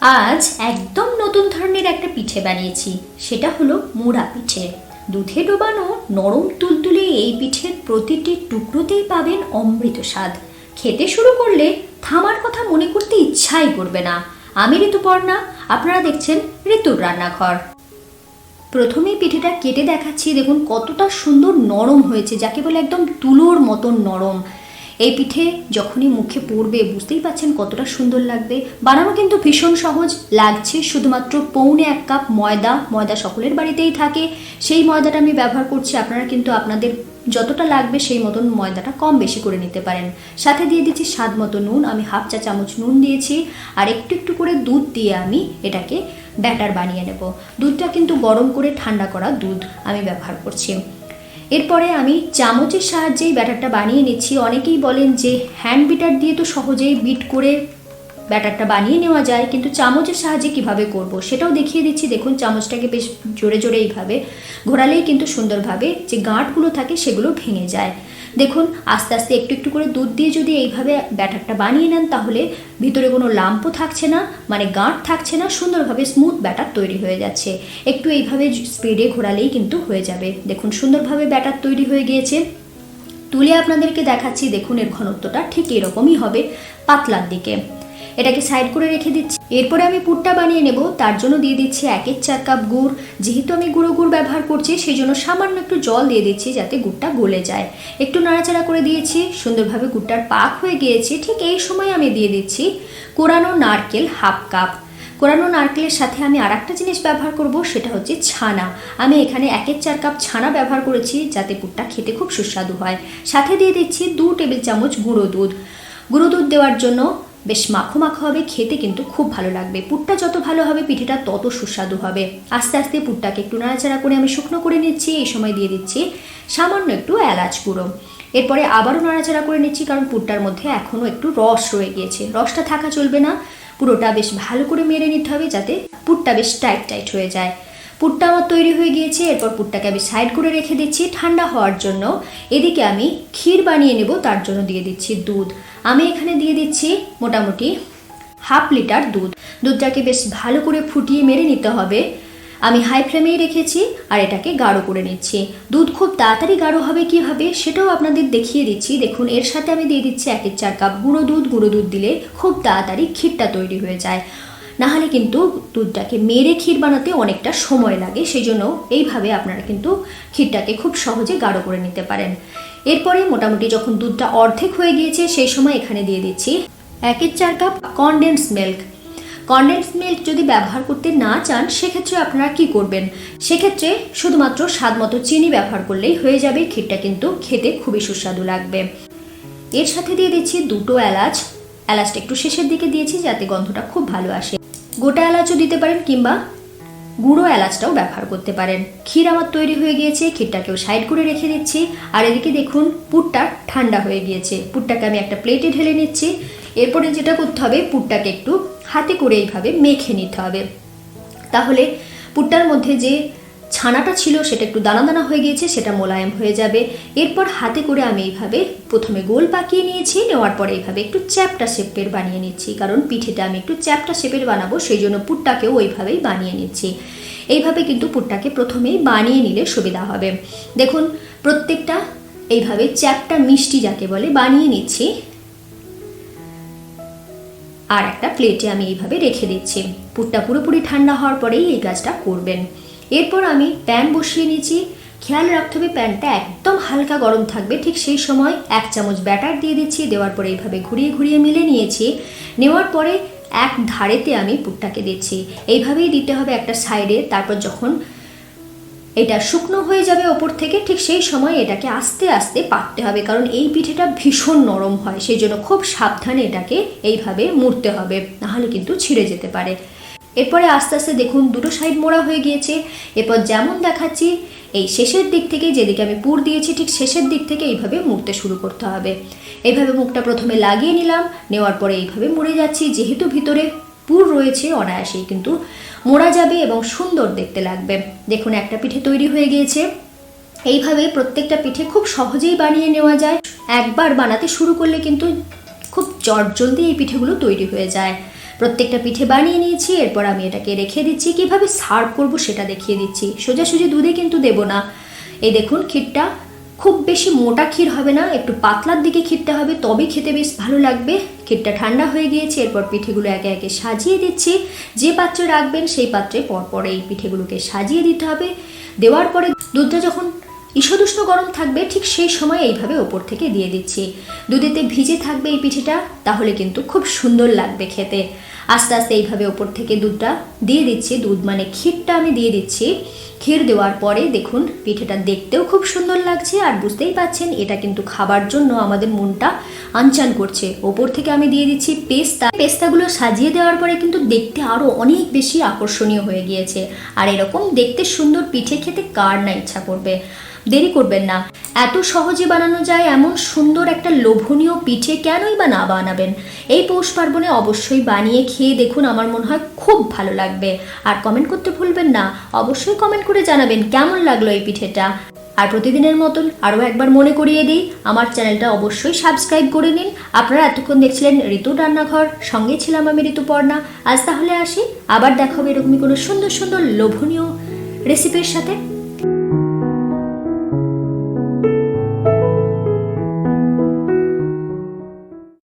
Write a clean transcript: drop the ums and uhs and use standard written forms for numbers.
আজ একদম নতুন ধরনের একটা পিঠে বানিয়েছি, সেটা হলো মোরা পিঠে। দুধে ডোবানো নরম তুলতুলে এই পিঠের প্রতিটি টুকরোতেই পাবেন অমৃত স্বাদ। খেতে শুরু করলে থামার কথা মনে করতে ইচ্ছাই করবে না। আমি ঋতুপর্ণা, আপনারা দেখছেন ঋতুর রান্নাঘর। প্রথমেই পিঠেটা কেটে দেখাচ্ছি, দেখুন কতটা সুন্দর নরম হয়েছে, যাকে বলে একদম তুলোর মতন নরম। এই পিঠে যখনই মুখে পড়বে বুঝতেই পাচ্ছেন কতটা সুন্দর লাগবে। বানানো কিন্তু ভীষণ সহজ লাগছে, শুধুমাত্র 1.25 কাপ ময়দা সকলের বাড়িতেই থাকে, সেই ময়দাটা আমি ব্যবহার করছি। আপনারা কিন্তু আপনাদের যতটা লাগবে সেই মতন ময়দাটা কম বেশি করে নিতে পারেন। সাথে দিয়ে দিচ্ছি স্বাদ মতো নুন, আমি 1/2 চা চামচ নুন দিয়েছি, আর একটু একটু করে দুধ দিয়ে আমি এটাকে ব্যাটার বানিয়ে নেব। দুধটা কিন্তু গরম করে ঠান্ডা করা দুধ আমি ব্যবহার করছি। এরপরে আমি চামচের সাহায্যেই ব্যাটারটা বানিয়ে নিচ্ছি। অনেকেই বলেন যে হ্যান্ড বিটার দিয়ে তো সহজেই বিট করে ব্যাটারটা বানিয়ে নেওয়া যায়, কিন্তু চামচের সাহায্যে কিভাবে করব সেটাও দেখিয়ে দিচ্ছি। দেখুন চামচটাকে বেশ জোরে জোরে এইভাবে ঘোরালেই কিন্তু সুন্দরভাবে যে গাঁটগুলো থাকে সেগুলো ভেঙে যায়। দেখুন আস্তে আস্তে একটু একটু করে দুধ দিয়ে যদি এইভাবে ব্যাটারটা বানিয়ে নেন, তাহলে ভিতরে কোনো লাম্পও থাকছে না, মানে গাঁট থাকছে না, সুন্দরভাবে স্মুথ ব্যাটার তৈরি হয়ে যাচ্ছে। একটু এইভাবে স্পিডে ঘোরালেই কিন্তু হয়ে যাবে। দেখুন সুন্দরভাবে ব্যাটার তৈরি হয়ে গিয়েছে। তুলে আপনাদেরকে দেখাচ্ছি, দেখুন এর ঘনত্বটা ঠিক এরকমই হবে, পাতলার দিকে। এটাকে সাইড করে রেখে দিচ্ছি। এরপরে আমি পুরটা বানিয়ে নেব। তার জন্য দিয়ে দিচ্ছি 1/4 কাপ গুড়। যেহেতু আমি গুঁড়ো ব্যবহার করছি, সেই জন্য সামান্য একটু জল দিয়ে দিচ্ছি যাতে গুড়টা গলে যায়। একটু নাড়াচাড়া করে দিয়েছি, সুন্দরভাবে গুড়টার পাক হয়ে গিয়েছে। ঠিক এই সময় আমি দিয়ে দিচ্ছি কোরানো নারকেল 1/2 কাপ। কোরানো নারকেলের সাথে আমি আর একটা জিনিস ব্যবহার করব, সেটা হচ্ছে ছানা। আমি এখানে 1/4 কাপ ছানা ব্যবহার করেছি যাতে পুরটা খেতে খুব সুস্বাদু হয়। সাথে দিয়ে দিচ্ছি 2 টেবিল চামচ গুঁড়ো দুধ। গুঁড়ো দুধ দেওয়ার জন্য বেশ মাখো মাখো হবে, খেতে কিন্তু খুব ভালো লাগবে। পুরটা যত ভালো হবে পিঠেটা তত সুস্বাদু হবে। আস্তে আস্তে পুরটাকে একটু নাড়াচাড়া করে আমি শুকনো করে নিচ্ছি। এই সময় দিয়ে দিচ্ছি সামান্য একটু এলাচ গুঁড়ো। এরপরে আবারও নাড়াচাড়া করে নিচ্ছি, কারণ পুরটার মধ্যে এখনও একটু রস রয়ে গিয়েছে। রসটা থাকা চলবে না, পুরোটা বেশ ভালো করে মেরে নিতে হবে যাতে পুরটা বেশ টাইট হয়ে যায়। পুরটা আমার তৈরি হয়ে গিয়েছে। এরপর পুরটাকে আমি সাইড করে রেখে দিচ্ছি ঠান্ডা হওয়ার জন্য। এদিকে আমি ক্ষীর বানিয়ে নেব, তার জন্য দিয়ে দিচ্ছি দুধ। আমি এখানে দিয়ে দিচ্ছি মোটামুটি 1/2 লিটার দুধ। দুধটাকে বেশ ভালো করে ফুটিয়ে মেরে নিতে হবে। আমি হাই ফ্লেমেই রেখেছি আর এটাকে গাঢ় করে নিচ্ছি। দুধ খুব তাড়াতাড়ি গাঢ় হবে কীভাবে সেটাও আপনাদের দেখিয়ে দিচ্ছি। দেখুন এর সাথে আমি দিয়ে দিচ্ছি 1/4 কাপ গুঁড়ো দুধ দিলে খুব তাড়াতাড়ি ক্ষীরটা তৈরি হয়ে যায়। নাহলে কিন্তু দুধটাকে মেরে ক্ষীর বানাতে অনেকটা সময় লাগে, সেই জন্য এইভাবে আপনারা কিন্তু ক্ষীরটাকে খুব সহজে গাঢ় করে নিতে পারেন। এরপরে মোটামুটি যখন দুধটা অর্ধেক হয়ে গিয়েছে, সেই সময় এখানে দিয়ে দিচ্ছি 1/4 cup condensed milk. Condensed milk যদি ব্যবহার করতে না চান সেক্ষেত্রে আপনারা কি করবেন, সেক্ষেত্রে শুধুমাত্র স্বাদ মতো চিনি ব্যবহার করলেই হয়ে যাবে। ক্ষীরটা কিন্তু খেতে খুবই সুস্বাদু লাগবে। এর সাথে দিয়ে দিচ্ছি 2টো এলাচ। এলাচটা একটু শেষের দিকে দিয়েছি যাতে গন্ধটা খুব ভালো আসে। গোটা এলাচও দিতে পারেন কিংবা গুঁড়ো এলাচটাও ব্যবহার করতে পারেন। ক্ষীর আমার তৈরি হয়ে গিয়েছে, ক্ষীরটাকেও সাইড করে রেখে দিচ্ছি। আর এদিকে দেখুন পুরটা ঠান্ডা হয়ে গিয়েছে। পুরটাকে আমি একটা প্লেটে ঢেলে নিচ্ছি। এরপরে যেটা করতে হবে, পুরটাকে একটু হাতে করে এইভাবে মেখে নিতে হবে, তাহলে পুরটার মধ্যে যে ছানাটা ছিল সেটা একটু দানা দানা হয়ে গিয়েছে, সেটা মোলায়েম হয়ে যাবে। এরপর হাতে করে আমি এইভাবে প্রথমে গোল পাকিয়ে নিয়েছি, নেওয়ার পরে এইভাবে একটু চ্যাপ্টা শেপের বানিয়ে নিচ্ছি, কারণ পিঠেটা আমি একটু চ্যাপ্টা শেপের বানাবো, সেই জন্য পুরটাকেও ওইভাবেই বানিয়ে নিচ্ছি। এইভাবে কিন্তু পুরটাকে প্রথমেই বানিয়ে নিলে সুবিধা হবে। দেখুন প্রত্যেকটা এইভাবে চ্যাপ্টা মিষ্টি যাকে বলে বানিয়ে নিচ্ছি। আর একটা প্লেটে আমি এইভাবে রেখে দিচ্ছি। পুরটা পুরোপুরি ঠান্ডা হওয়ার পরেই এই কাজটা করবেন। এরপর আমি প্যান বসিয়ে নিয়েছি। খেয়াল রাখতে হবে প্যানটা একদম হালকা গরম থাকবে। ঠিক সেই সময় 1 চামচ ব্যাটার দিয়ে দিচ্ছি। দেওয়ার পরে এইভাবে ঘুরিয়ে ঘুরিয়ে মিলে নিয়েছি। নেওয়ার পরে এক ধারেতে আমি পুরটাকে দিচ্ছি। এইভাবেই দিতে হবে একটা সাইডে। তারপর যখন এটা শুকনো হয়ে যাবে ওপর থেকে, ঠিক সেই সময় এটাকে আস্তে আস্তে পাকতে হবে, কারণ এই পিঠেটা ভীষণ নরম হয়, সেই জন্য খুব সাবধানে এটাকে এইভাবে মুড়তে হবে, নাহলে কিন্তু ছিঁড়ে যেতে পারে। এরপরে আস্তে আস্তে দেখুন দুটো সাইড মোড়া হয়ে গিয়েছে। এরপর যেমন দেখাচ্ছি এই শেষের দিক থেকে, যেদিকে আমি পুর দিয়েছি ঠিক শেষের দিক থেকে এইভাবে মুড়তে শুরু করতে হবে। এইভাবে মুখটা প্রথমে লাগিয়ে নিলাম, নেওয়ার পরে এইভাবে মুড়ে যাচ্ছি। যেহেতু ভিতরে পুর রয়েছে অনায়াসেই কিন্তু মোড়া যাবে এবং সুন্দর দেখতে লাগবে। দেখুন একটা পিঠে তৈরি হয়ে গিয়েছে। এইভাবে প্রত্যেকটা পিঠে খুব সহজেই বানিয়ে নেওয়া যায়। একবার বানাতে শুরু করলে কিন্তু খুব চটজলদি এই পিঠেগুলো তৈরি হয়ে যায়। প্রত্যেকটা পিঠে বানিয়ে নিয়েছি। এরপর আমি এটাকে রেখে দিচ্ছি। কিভাবে সার্ভ করব সেটা দেখিয়ে দিচ্ছি। সোজাসুজি দুধে কিন্তু দেব না। এই দেখুন ক্ষীরটা খুব বেশি মোটা ক্ষীর হবে না, একটু পাতলার দিকে ক্ষীরটা হবে, তবে খেতে বেশ ভালো লাগবে। ক্ষীরটা ঠান্ডা হয়ে গিয়েছে। এরপর পিঠেগুলো একে একে সাজিয়ে দিচ্ছি। যে পাত্রে রাখবেন সেই পাত্রে পরপর এই পিঠেগুলোকে সাজিয়ে দিতে হবে। দেওয়ার পরে দুধটা যখন ঈষদুষ্ণ গরম থাকবে ঠিক সেই সময় এইভাবে ওপর থেকে দিয়ে দিচ্ছি। দুধেতে ভিজে থাকবে এই পিঠেটা, তাহলে কিন্তু খুব সুন্দর লাগবে খেতে। আস্তে আস্তে এইভাবে ওপর থেকে দুধটা দিয়ে দিচ্ছি। দুধ মানে ক্ষীরটা আমি দিয়ে দিচ্ছি। ক্ষীর দেওয়ার পরে দেখুন পিঠেটা দেখতেও খুব সুন্দর লাগছে, আর বুঝতেই পাচ্ছেন এটা কিন্তু খাবার জন্য আমাদের মনটা আনচান করছে। ওপর থেকে আমি দিয়ে দিচ্ছি পেস্তা। পেস্তাগুলো সাজিয়ে দেওয়ার পরে কিন্তু দেখতে আরও অনেক বেশি আকর্ষণীয় হয়ে গিয়েছে। আর এরকম দেখতে সুন্দর পিঠে খেতে কার না ইচ্ছা করবে। দেরি করবেন না, এত সহজে বানানো যায় এমন সুন্দর একটা লোভনীয় পিঠে কেনই বা না বানাবেন। এই পৌষ পার্বণে অবশ্যই বানিয়ে খেয়ে দেখুন, আমার মনে হয় খুব ভালো লাগবে। আর কমেন্ট করতে ভুলবেন না, অবশ্যই কমেন্ট করে জানাবেন কেমন লাগলো এই পিঠেটা। আর প্রতিদিনের মতন আরও একবার মনে করিয়ে দিই, আমার চ্যানেলটা অবশ্যই সাবস্ক্রাইব করে নিন। আপনারা এতক্ষণ দেখছিলেন ঋতুর রান্নাঘর, সঙ্গে ছিলাম আমি ঋতুপর্ণা। আজ তাহলে আসি, আবার দেখা হবে এরকমই কোনো সুন্দর সুন্দর লোভনীয় রেসিপির সাথে।